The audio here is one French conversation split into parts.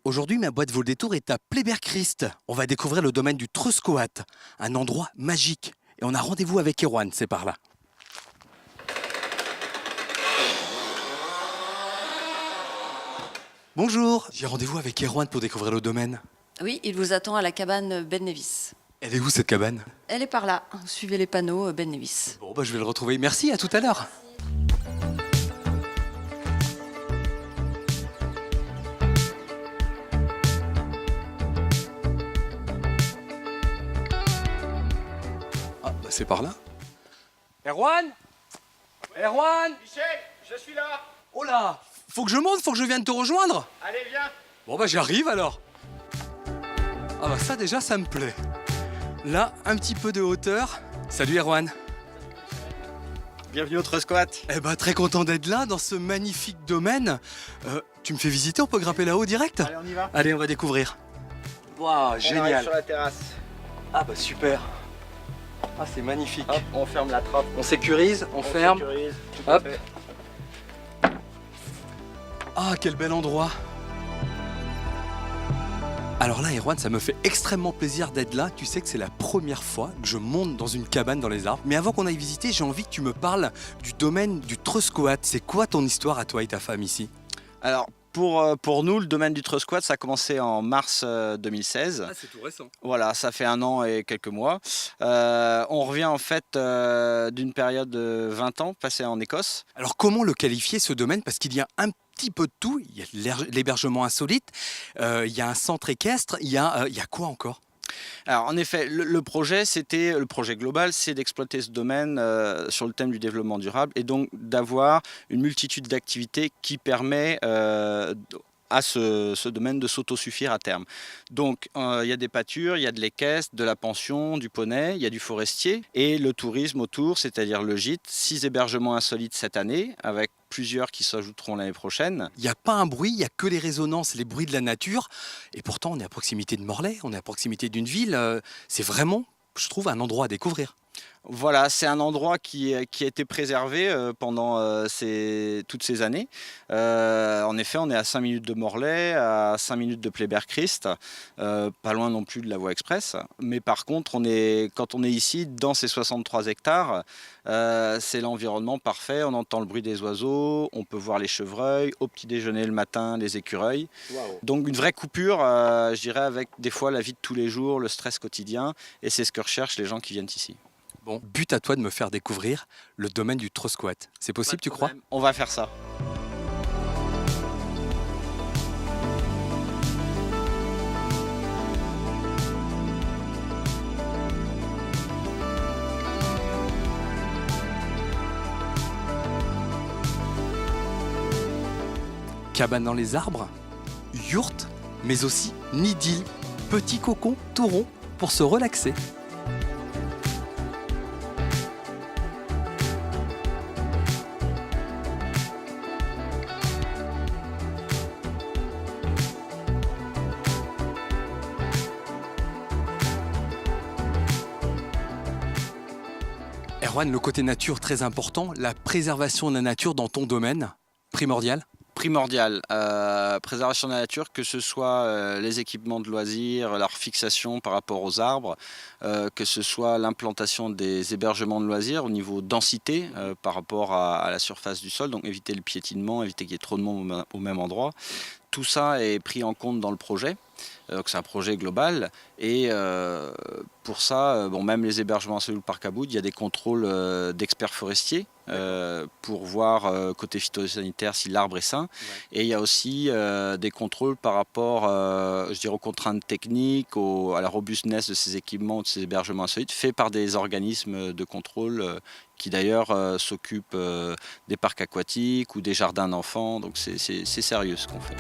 Aujourd'hui, ma boîte vaut le détour est à Pleyber-Christ. On va découvrir le domaine du Truscoat, un endroit magique. Et on a rendez-vous avec Erwan, c'est par là. Bonjour, j'ai rendez-vous avec Erwan pour découvrir le domaine. Oui, il vous attend à la cabane Ben Nevis. Elle est où cette cabane? Elle est par là. Suivez les panneaux Ben Nevis. Bon, bah, je vais le retrouver. Merci, à tout à l'heure. Ah, bah, c'est par là. Erwan? Erwan? Michel, je suis là. Oh là! Faut que je monte, faut que je vienne te rejoindre. Allez, viens. Bon bah j'arrive alors. Ah bah ça déjà ça me plaît. Là, un petit peu de hauteur. Salut Erwan. Bienvenue au Truscoat. Eh bah très content d'être là dans ce magnifique domaine. Tu me fais visiter, on peut grimper là-haut direct? Allez, on y va. Allez, on va découvrir. Waouh, On arrive génial. sur la terrasse. Ah bah super. Ah c'est magnifique. Hop, on ferme la trappe. On sécurise, on ferme. Sécurise, tout à Hop. fait. Ah quel bel endroit. Alors là, Erwan, ça me fait extrêmement plaisir d'être là. Tu sais que c'est la première fois que je monte dans une cabane dans les arbres. Mais avant qu'on aille visiter, j'ai envie que tu me parles du domaine du Truscoat. C'est quoi ton histoire à toi et ta femme ici? Alors, pour nous, le domaine du Truscoat, ça a commencé en mars 2016. Ah, c'est tout récent. Voilà, ça fait 1 an et quelques mois. On revient en fait d'une période de 20 ans passée en Écosse. Alors comment le qualifier ce domaine? Parce qu'il y a un petit peu de tout. Il y a l'hébergement insolite, il y a un centre équestre, il y a quoi encore? Alors en effet, le projet global, c'est d'exploiter ce domaine sur le thème du développement durable et donc d'avoir une multitude d'activités qui permet à ce domaine de s'autosuffire à terme. Donc il y a des pâtures, il y a de l'équestre, de la pension, du poney, il y a du forestier et le tourisme autour, c'est-à-dire le gîte, 6 hébergements insolites cette année avec plusieurs qui s'ajouteront l'année prochaine. Il n'y a pas un bruit, il n'y a que les résonances, les bruits de la nature. Et pourtant, on est à proximité de Morlaix, on est à proximité d'une ville. C'est vraiment, je trouve, un endroit à découvrir. Voilà, c'est un endroit qui a été préservé pendant toutes ces années. En effet, on est à 5 minutes de Morlaix, à 5 minutes de Pleyber-Christ, pas loin non plus de la voie express. Mais par contre, quand on est ici, dans ces 63 hectares, c'est l'environnement parfait. On entend le bruit des oiseaux, on peut voir les chevreuils, au petit déjeuner le matin, les écureuils. Wow. Donc une vraie coupure, je dirais, avec des fois la vie de tous les jours, le stress quotidien. Et c'est ce que recherchent les gens qui viennent ici. Bon, but à toi de me faire découvrir le domaine du Truscoat. C'est possible, tu crois? On va faire ça. Cabane dans les arbres, yourte, mais aussi nid d'île, petit cocon tout rond pour se relaxer. Erwan, le côté nature très important, la préservation de la nature dans ton domaine, primordial. Primordial, préservation de la nature, que ce soit les équipements de loisirs, leur fixation par rapport aux arbres, que ce soit l'implantation des hébergements de loisirs au niveau densité par rapport à la surface du sol, donc éviter le piétinement, éviter qu'il y ait trop de monde au même endroit. Tout ça est pris en compte dans le projet. Donc c'est un projet global et pour ça, même les hébergements insolites au parc Aboud, il y a des contrôles d'experts forestiers pour voir côté phytosanitaire si l'arbre est sain. Ouais. Et il y a aussi des contrôles par rapport je dirais, aux contraintes techniques, à la robustness de ces équipements, de ces hébergements insolites, faits par des organismes de contrôle qui d'ailleurs s'occupent des parcs aquatiques ou des jardins d'enfants. Donc c'est sérieux ce qu'on fait.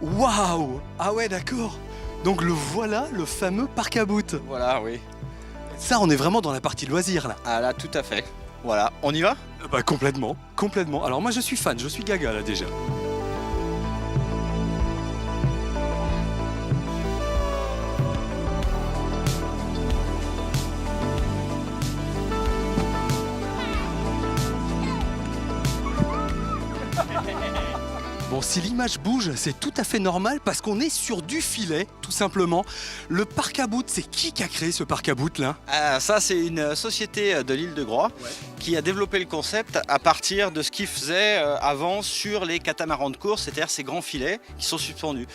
Waouh! Ah ouais, d'accord. Donc le voilà, le fameux parc à bout. Voilà, oui. Ça, on est vraiment dans la partie loisirs là. Ah là, tout à fait. Voilà, on y va? Bah complètement, complètement. Alors moi je suis fan, je suis gaga là déjà. Bon, si l'image bouge, c'est tout à fait normal parce qu'on est sur du filet, tout simplement. Le parc à bout, c'est qui a créé ce parc à bout là? Ça, c'est une société de l'île de Groix qui a développé le concept à partir de ce qu'ils faisaient avant sur les catamarans de course, c'est-à-dire ces grands filets qui sont suspendus.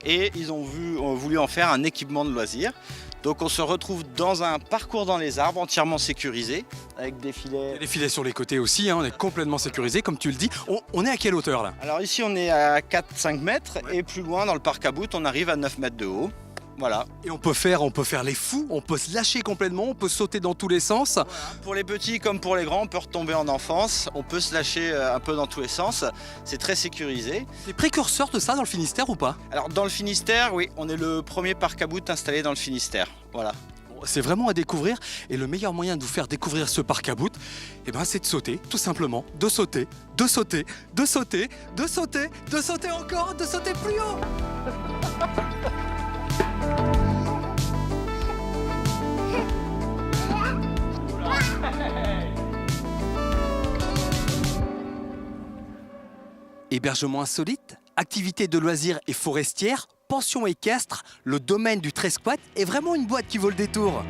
Et ils ont voulu en faire un équipement de loisirs. Donc on se retrouve dans un parcours dans les arbres entièrement sécurisé avec des Il y filets. a des filets sur les côtés aussi, hein, on est complètement sécurisé, comme tu le dis. On est à quelle hauteur là? Alors ici on est à 4-5 mètres et plus loin dans le parc à bout on arrive à 9 mètres de haut. Voilà. Et on peut faire les fous, on peut se lâcher complètement, on peut sauter dans tous les sens. Pour les petits comme pour les grands, on peut retomber en enfance, on peut se lâcher un peu dans tous les sens. C'est très sécurisé. T'es précurseur de ça dans le Finistère ou pas? Alors dans le Finistère, oui, on est le premier parc à bout installé dans le Finistère. Voilà. C'est vraiment à découvrir et le meilleur moyen de vous faire découvrir ce parc à bout, c'est de sauter, tout simplement. De sauter, de sauter, de sauter, de sauter, de sauter encore, de sauter plus haut. Hébergement insolite, activités de loisirs et forestières, pension équestre, le domaine du Tresquat est vraiment une boîte qui vaut le détour.